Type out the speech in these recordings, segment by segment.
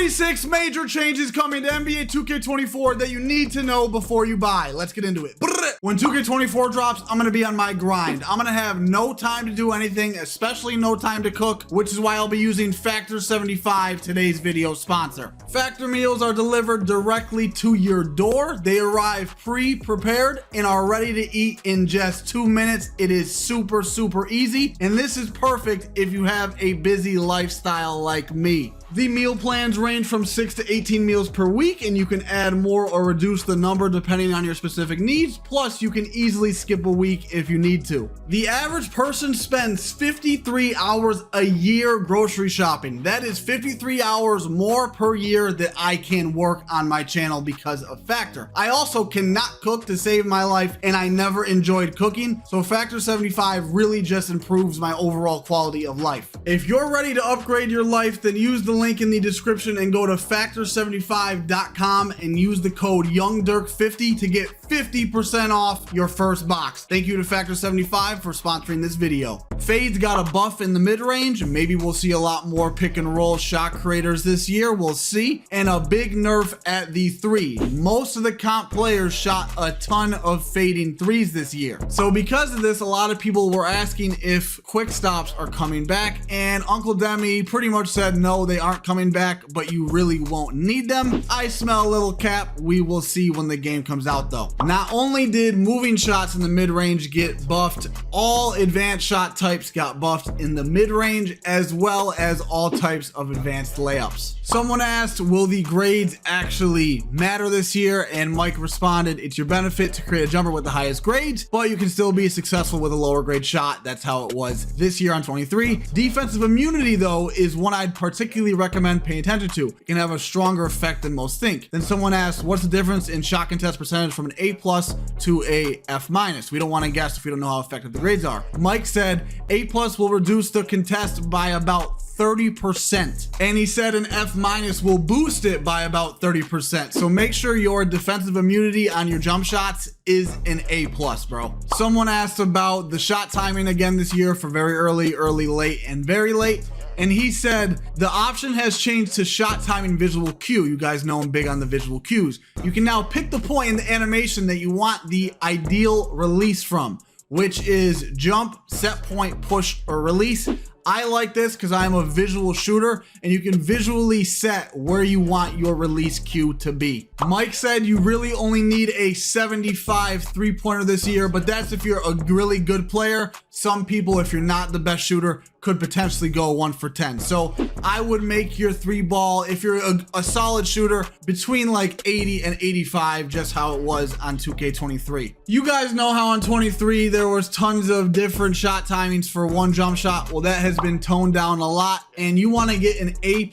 46 major changes coming to NBA 2K24 that you need to know before you buy. Let's get into it. When 2K24 drops, I'm going to be on my grind. I'm going to have no time to do anything, especially no time to cook, which is why I'll be using Factor 75, today's video sponsor. Factor meals are delivered directly to your door. They arrive pre-prepared and are ready to eat in just 2 minutes. It is super easy, and this is perfect if you have a busy lifestyle like me. The meal plans range from 6 to 18 meals per week, and you can add more or reduce the number depending on your specific needs. Plus, you can easily skip a week if you need to. The average person spends 53 hours a year grocery shopping. That is 53 hours more per year that I can work on my channel because of Factor. I also cannot cook to save my life, and I never enjoyed cooking, so Factor 75 really just improves my overall quality of life. If you're ready to upgrade your life, then use the link in the description and go to factor75.com and use the code YoungDirk50 to get 50% off your first box. Thank you to Factor 75 for sponsoring this video. Fade's got a buff in the mid-range. Maybe we'll see a lot more pick and roll shot creators this year. We'll see. And a big nerf at the 3. Most of the comp players shot a ton of fading 3s this year. So because of this, a lot of people were asking if quick stops are coming back, and Uncle Demi pretty much said no, they aren't coming back, but you really won't need them. I smell a little cap. We will see when the game comes out though. Not only did moving shots in the mid-range get buffed, all advanced shot types got buffed in the mid-range, as well as all types of advanced layups. Someone asked, will the grades actually matter this year? And Mike responded, it's your benefit to create a jumper with the highest grades, but you can still be successful with a lower grade shot. That's how it was this year on 23. Defensive immunity though is one I'd particularly recommend paying attention to. It can have a stronger effect than most think. Then someone asked, what's the difference in shot contest percentage from an A+ to a F-? We don't want to guess if we don't know how effective the grades are. Mike said A+ will reduce the contest by about 30%, and he said an F- will boost it by about 30%. So make sure your defensive immunity on your jump shots is an A+, bro. Someone asked about the shot timing again this year for very early, late, and very late. And he said the option has changed to shot timing visual cue. You guys know I'm big on the visual cues. You can now pick the point in the animation that you want the ideal release from, which is jump, set point, push, or release. I like this because I'm a visual shooter, and you can visually set where you want your release cue to be. Mike said you really only need a 75 three-pointer this year, but that's if you're a really good player. Some people, if you're not the best shooter, could potentially go 1 for 10. So I would make your 3-ball, if you're a solid shooter, between like 80 and 85, just how it was on 2K23. You guys know how on 23 there was tons of different shot timings for one jump shot. Well, that has been toned down a lot, and you want to get an A+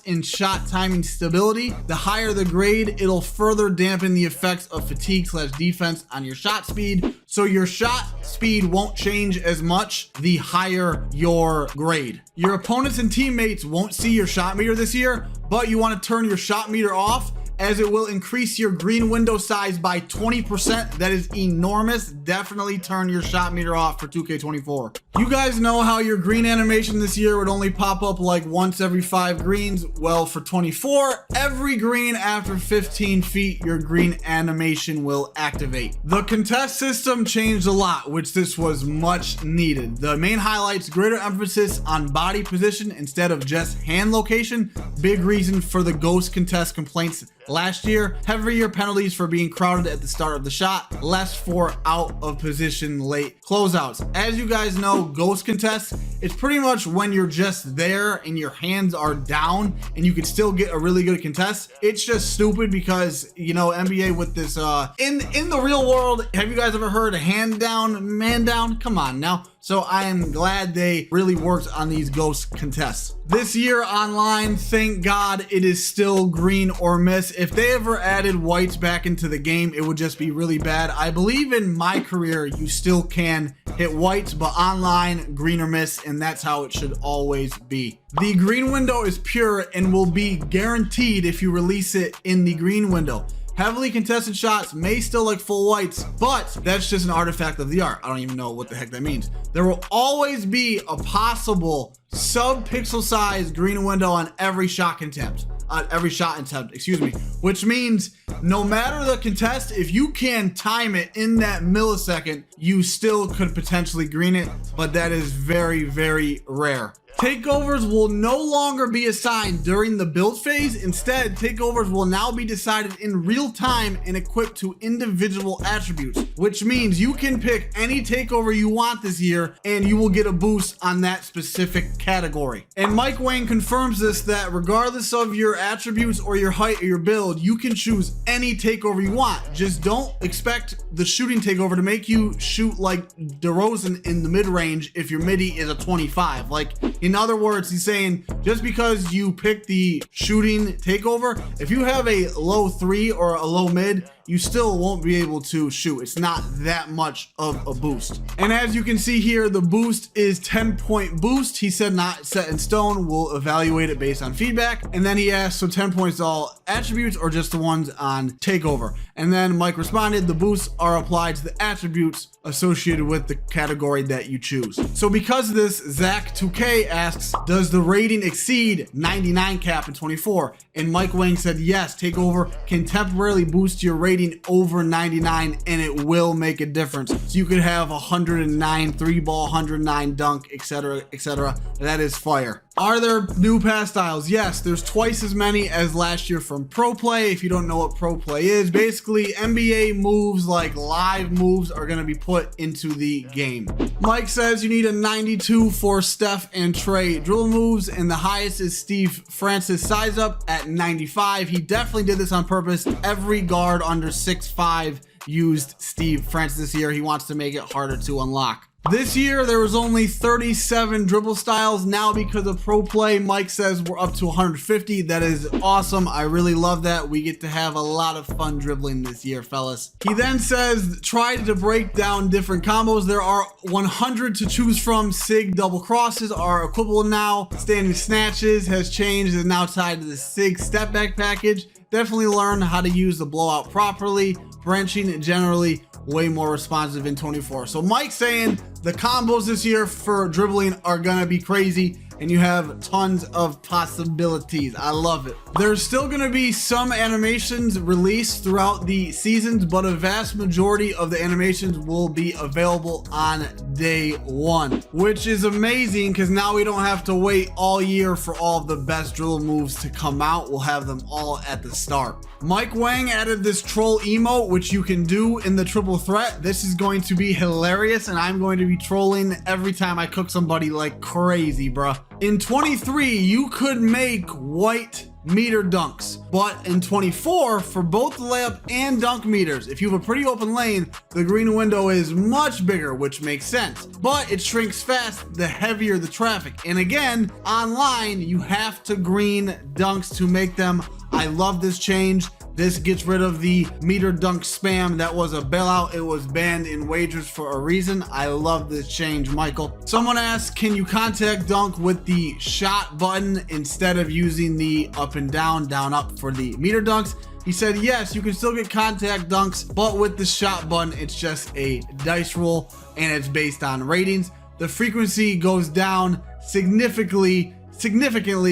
in shot timing stability. The higher the grade, it'll further dampen the effects of fatigue/defense on your shot speed, so your shot speed won't change as much the higher your grade. Your opponents and teammates won't see your shot meter this year, but you want to turn your shot meter off, as it will increase your green window size by 20%. That is enormous. Definitely turn your shot meter off for 2K24. You guys know how your green animation this year would only pop up like once every 5 greens. Well, for 24, every green after 15 feet, your green animation will activate. The contest system changed a lot, which this was much needed. The main highlights, greater emphasis on body position instead of just hand location. Big reason for the ghost contest complaints last year. Heavier penalties for being crowded at the start of the shot, less for out of position late closeouts. As you guys know, ghost contests, it's pretty much when you're just there and your hands are down and you can still get a really good contest. It's just stupid because, you know, NBA with this in the real world, have you guys ever heard a hand down, man down? Come on now. So I am glad they really worked on these ghost contests. This year online, thank God it is still green or miss. If they ever added whites back into the game, it would just be really bad. I believe in my career, you still can hit whites, but online, green or miss, and that's how it should always be. The green window is pure and will be guaranteed if you release it in the green window. Heavily contested shots may still look full whites, but that's just an artifact of the art. I don't even know what the heck that means. There will always be a possible sub-pixel size green window on every shot contempt. every shot attempt, excuse me, which means no matter the contest, if you can time it in that millisecond, you still could potentially green it, but that is very, very rare. Takeovers will no longer be assigned during the build phase. Instead, takeovers will now be decided in real time and equipped to individual attributes, which means you can pick any takeover you want this year and you will get a boost on that specific category. And Mike Wang confirms this, that regardless of your attributes or your height or your build, you can choose any takeover you want. Just don't expect the shooting takeover to make you shoot like DeRozan in the mid-range if your midi is a 25. Like, in other words, he's saying just because you pick the shooting takeover, if you have a low 3 or a low mid, you still won't be able to shoot. It's not that much of a boost. And as you can see here, the boost is 10-point boost. He said not set in stone. We'll evaluate it based on feedback. And then he asked, so 10 points all attributes or just the ones on takeover? And then Mike responded, the boosts are applied to the attributes associated with the category that you choose. So because of this, Zach2K asks, does the rating exceed 99 cap in 24? And Mike Wang said, yes, takeover can temporarily boost your rating over 99 and it will make a difference. So you could have 109 3 ball, 109 dunk, etc., etc. That is fire. Are there new pass styles? Yes, there's twice as many as last year from Pro Play. If you don't know what Pro Play is, basically NBA moves like live moves are going to be put into the game. Mike says you need a 92 for Steph and Trey dribble moves, and the highest is Steve Francis size up at 95. He definitely did this on purpose. Every guard under 6'5" used Steve Francis this year. He wants to make it harder to unlock. This year, there was only 37 dribble styles. Now, because of Pro Play, Mike says we're up to 150. That is awesome. I really love that. We get to have a lot of fun dribbling this year, fellas. He then says, try to break down different combos. There are 100 to choose from. SIG double crosses are equipable now. Standing snatches has changed, is now tied to the SIG step back package. Definitely learn how to use the blowout properly. Branching generally way more responsive in 24. So Mike's saying the combos this year for dribbling are gonna be crazy and you have tons of possibilities. I love it. There's still gonna be some animations released throughout the seasons, but a vast majority of the animations will be available on day one, which is amazing because now we don't have to wait all year for all of the best dribble moves to come out. We'll have them all at the start. Mike Wang added this troll emote, which you can do in the triple threat. This is going to be hilarious, and I'm going to be trolling every time I cook somebody like crazy, bruh. In 23, you could make white meter dunks, but in 24, for both the layup and dunk meters, if you have a pretty open lane, the green window is much bigger, which makes sense, but it shrinks fast the heavier the traffic. And again, online, you have to green dunks to make them. I love this change. This gets rid of the meter dunk spam. That was a bailout. It was banned in wagers for a reason. I love this change, Michael. Someone asked, can you contact dunk with the shot button instead of using the up and down, down up for the meter dunks? He said, yes, you can still get contact dunks, but with the shot button, it's just a dice roll and it's based on ratings. The frequency goes down significantly,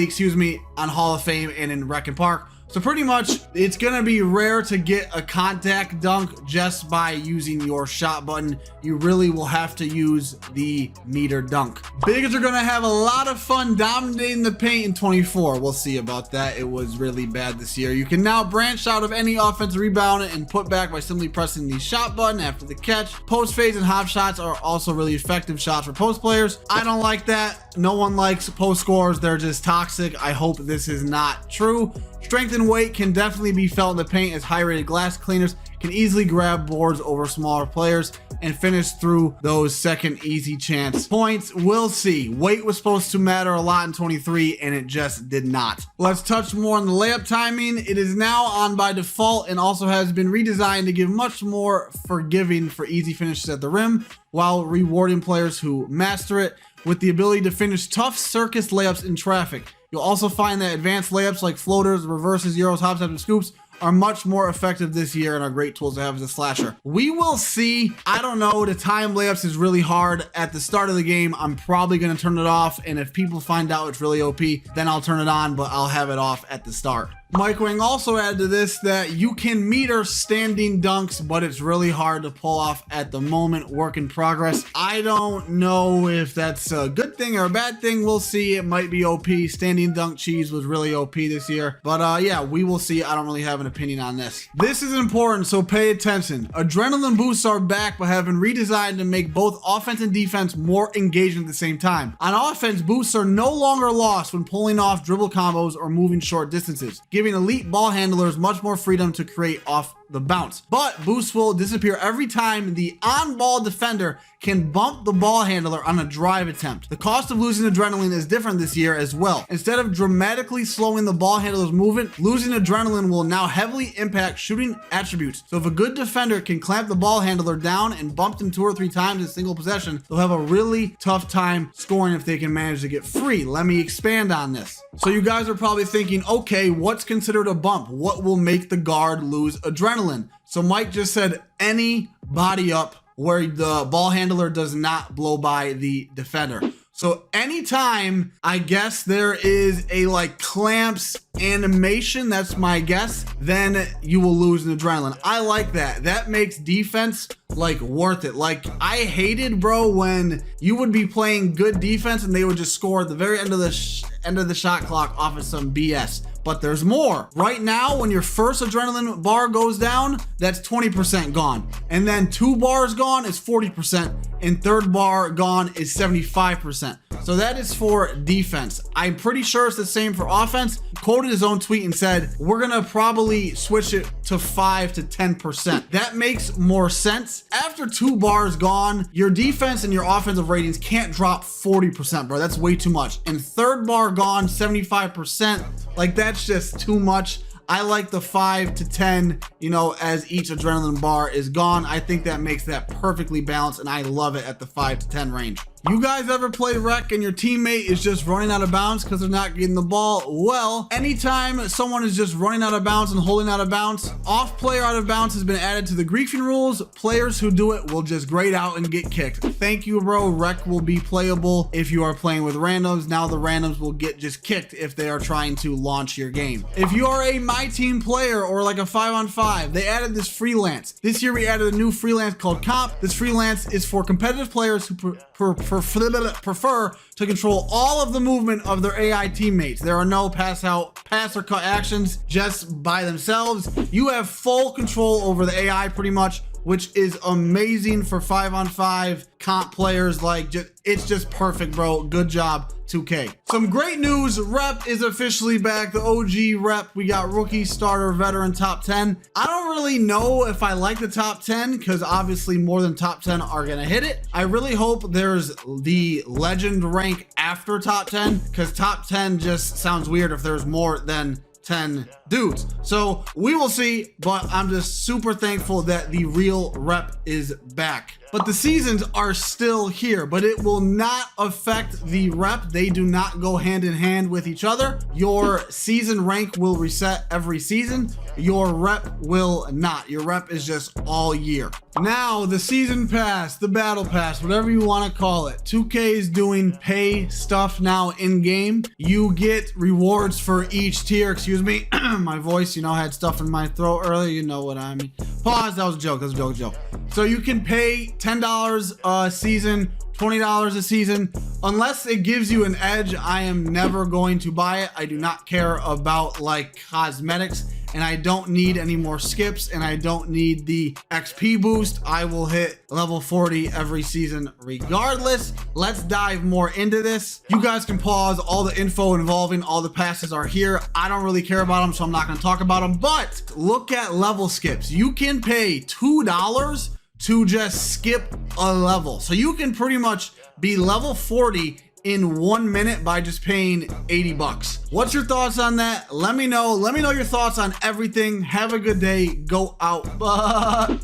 excuse me, on Hall of Fame and in Rec and Park. So pretty much it's gonna be rare to get a contact dunk just by using your shot button. You really will have to use the meter dunk. Bigs are gonna have a lot of fun dominating the paint in 24. We'll see about that. It was really bad this year. You can now branch out of any offensive rebound and put back by simply pressing the shot button after the catch. Post fades and hop shots are also really effective shots for post players. I don't like that. No one likes post scores. They're just toxic. I hope this is not true. Strength and weight can definitely be felt in the paint as high-rated glass cleaners can easily grab boards over smaller players and finish through those second easy chance points. We'll see. Weight was supposed to matter a lot in 23 and it just did not. Let's touch more on the layup timing. It is now on by default and also has been redesigned to give much more forgiving for easy finishes at the rim while rewarding players who master it with the ability to finish tough circus layups in traffic. You'll also find that advanced layups like floaters, reverses, euros, hop steps, and scoops are much more effective this year and are great tools to have as a slasher. We will see. I don't know. The time layups is really hard. At the start of the game, I'm probably going to turn it off. And if people find out it's really OP, then I'll turn it on, but I'll have it off at the start. Mike Wang also added to this that you can meter standing dunks, but it's really hard to pull off at the moment. Work in progress. I don't know if that's a good thing or a bad thing. We'll see. It might be OP. Standing dunk cheese was really OP this year. But yeah, we will see. I don't really have an opinion on this. This is important, so pay attention. Adrenaline boosts are back, but have been redesigned to make both offense and defense more engaging at the same time. On offense, boosts are no longer lost when pulling off dribble combos or moving short distances, giving elite ball handlers much more freedom to create off the bounce. But boosts will disappear every time the on-ball defender can bump the ball handler on a drive attempt. The cost of losing adrenaline is different this year as well. Instead of dramatically slowing the ball handler's movement, losing adrenaline will now heavily impact shooting attributes. So if a good defender can clamp the ball handler down and bump them 2 or 3 times in a single possession, they'll have a really tough time scoring if they can manage to get free. Let me expand on this. So you guys are probably thinking, okay, what's considered a bump? What will make the guard lose adrenaline? So Mike just said any body up where the ball handler does not blow by the defender. So anytime, I guess, there is a like clamps animation, that's my guess, then you will lose an adrenaline. I like that. That makes defense like worth it. Like I hated, bro, when you would be playing good defense and they would just score at the very end of the shot clock off of some BS. But there's more. Right now, when your first adrenaline bar goes down, that's 20% gone. And then 2 bars gone is 40%. And 3rd bar gone is 75%. So that is for defense. I'm pretty sure it's the same for offense. Quoted his own tweet and said, we're gonna probably switch it to 5 to 10%. That makes more sense. After 2 bars gone, your defense and your offensive ratings can't drop 40%, bro. That's way too much. And 3rd bar gone, 75%. Like that's just too much. I like the 5 to 10, you know, as each adrenaline bar is gone. I think that makes that perfectly balanced, and I love it at the 5 to 10 range. You guys ever play rec and your teammate is just running out of bounds because they're not getting the ball? Well, anytime someone is just running out of bounds and holding out of bounds, off player out of bounds has been added to the griefing rules. Players who do it will just grade out and get kicked. Thank you, bro. Rec will be playable if you are playing with randoms. Now the randoms will get just kicked if they are trying to launch your game. If you are a My Team player or like a 5-on-5, they added this freelance. This year we added a new freelance called Comp. This freelance is for competitive players who prefer to control all of the movement of their AI teammates. There are no pass or cut actions just by themselves. You have full control over the AI pretty much, which is amazing for 5-on-5 comp players. Like, it's just perfect, bro. Good job, 2K. Some great news. Rep is officially back. The OG Rep. We got rookie, starter, veteran, top 10. I don't really know if I like the top 10 because obviously more than top 10 are going to hit it. I really hope there's the legend rank after top 10 because top 10 just sounds weird if there's more than 10 dudes. So we will see, but I'm just super thankful that the real Rep is back. But the seasons are still here, but it will not affect the Rep. They do not go hand in hand with each other. Your season rank will reset every season. Your Rep will not. Your Rep is just all year. Now, the season pass, the battle pass, whatever you want to call it. 2K is doing pay stuff now in game. You get rewards for each tier. Excuse me, my voice, you know, had stuff in my throat earlier. You know what I mean. Pause. That was a joke. That was a joke. So you can pay $10 a season, $20 a season. Unless it gives you an edge, I am never going to buy it. I do not care about like cosmetics, and I don't need any more skips, and I don't need the XP boost. I will hit level 40 every season regardless. Let's dive more into this. You guys can pause. All the info involving all the passes are here. I don't really care about them, so I'm not going to talk about them, but look at level skips. You can pay $2 to just skip a level. So you can pretty much be level 40 in 1 minute by just paying 80 bucks. What's your thoughts on that? Let me know. Let me know your thoughts on everything. Have a good day. Go out. Bye.